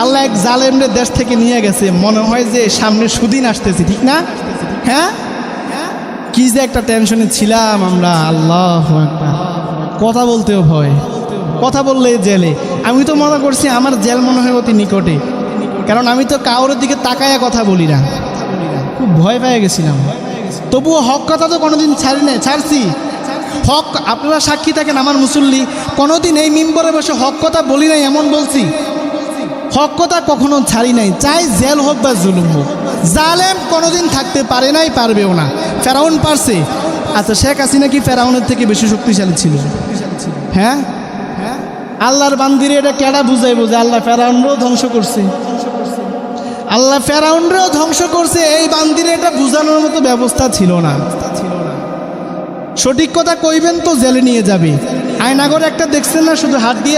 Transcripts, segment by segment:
আল্লাহ এক জালেমরে দেশ থেকে নিয়ে গেছে, মনে হয় যে সামনে সুদিন আসতেছে, ঠিক না? হ্যাঁ, কি যে একটা টেনশনে ছিলাম আমরা। আল্লাহু আকবার। কথা বলতেও ভয়, কথা বললে জেলে। আমি তো মনে করছি আমার জেল মনে হয় অতি নিকটে, কারণ আমি তো কাউরের দিকে তাকায়া কথা বলি না, খুব ভয় পেয়ে গেছিলাম। তবুও হক কথা তো কোনোদিন ছাড়ছি। হক, আপনারা সাক্ষী থাকেন, আমার মুসল্লি কোনোদিন এই মিম্বরে বসে হক কথা বলি নাই এমন বলছি? হক কথা কখনো ছাড়ি নাই, চাই জেল হোক বা জুলুম হোক। জালেম কোনোদিন থাকতে পারে নাই, পারবেও না। ফেরাউন পারছে, আচ্ছা শেখ হাসিনা কি ফেরাউনের থেকে বেশি শক্তিশালী ছিল? হ্যাঁ, আল্লাহর বান্দিরে এটা কেডা বুঝাই বোঝে? আল্লাহ ফেরাউনরেও ধ্বংস করছে, আল্লাহ ফেরাউনরেও ধ্বংস করছে। এই বান্দিরে এটা বুঝানোর মতো ব্যবস্থা ছিল না। সঠিক কথা কইবেন তো জেলে নিয়ে যাবে। আয়নাগরে একটা দেখছেন না, শুধু হাড্ডি,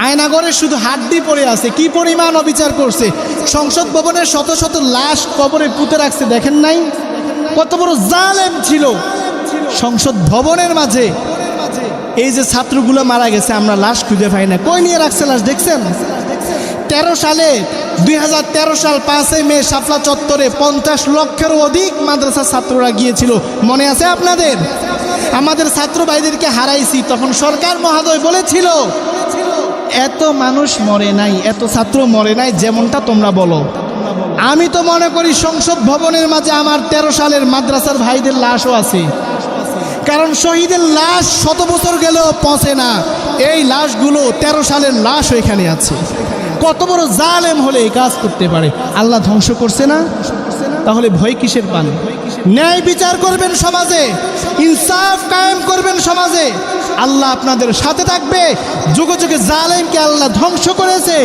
আয়নাগরে শুধু হাড্ডি পড়ে আছে। কি পরিমাণ অবিচার করছে! সংসদ ভবনের শত শত লাশ কবরে পুঁতে রাখছে, দেখেন নাই? কত বড় জালেম ছিল সংসদ ভবনের মাঝে। এই যে ছাত্রগুলো মারা গেছে, আমরা লাশ খুঁজে পাই না, কই নিয়ে রাখছে লাশ দেখছেন? 2013 সাল 5 মে শাপলা চত্বরে 50 লক্ষেরও অধিক মাদ্রাসা ছাত্ররা গিয়েছিল, মনে আছে আপনাদের? আমাদের ছাত্র ভাইদেরকে হারাইছি, তখন সরকার মহোদয় বলেছিল এত মানুষ মরে নাই, এত ছাত্র মরে নাই যেমনটা তোমরা বলো। আমি তো মনে করি সংসদ ভবনের মাঝে আমার 13 সালের মাদ্রাসার ভাইদের লাশও আছে, কারণ শহীদের লাশ 100 বছর গেলেও পৌঁছে না। এই লাশগুলো 13 সালের লাশ এখানে আছে। কত বড় জালেম হলে এই কাজ করতে পারে? আল্লাহ ধ্বংস করছে না? তাহলে ভয় কিসের পান? ন্যায় বিচার করবেন সমাজে, ইনসাফ কায়েম করবেন সমাজে, আল্লাহ আপনাদের সাথে থাকবে। যুগে যুগে জালেমকে আল্লাহ ধ্বংস করেছে,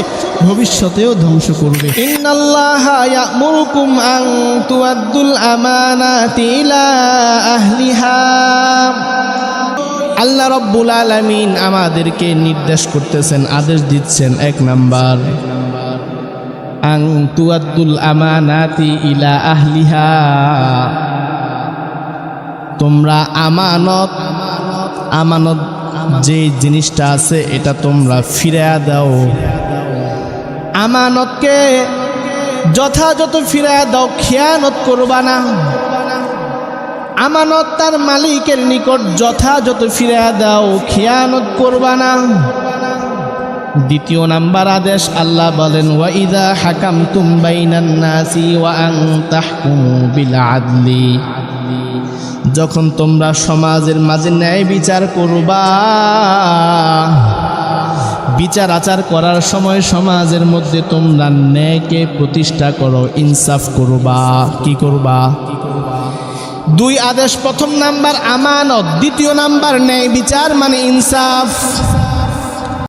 ভবিষ্যতেও ধ্বংস করবে। ইন্নাল্লাহা ইয়া'মুরুকুম আন তুআদ্দুল আমানাতি ইলা আহলিহা। আল্লাহ রব্বুল আলামিন আমাদেরকে নির্দেশ করতেছেন, আদেশ দিচ্ছেন, 1 নাম্বার আন তুআদ্দুল আমানাতি ইলা আহলিহা। তোমরা আমানত যে জিনিসটা আছে এটা তোমরা ফিরিয়ে দাও। আমানতকে যথাযথ ফিরিয়ে দাও, খেয়ানত করবা না। আমানত তার মালিকের নিকট যথাযথ ফিরিয়ে দাও, খেয়ানত করবা না। 2 নাম্বার আদেশ, আল্লাহ বলেন ওয়া ইযা হাকামতুম বাইনান নাসি ওয়া আন তাহকুমু বিল আদলি। যখন তোমরা সমাজের মাঝে ন্যায় বিচার করবা, বিচার আচার করার সময় সমাজের মধ্যে তোমরা ন্যায়কে প্রতিষ্ঠা করো, ইনসাফ করবা। কি করবা? 2 আদেশ। 1 নাম্বার আমানত, 2 নাম্বার ন্যায় বিচার মানে ইনসাফ।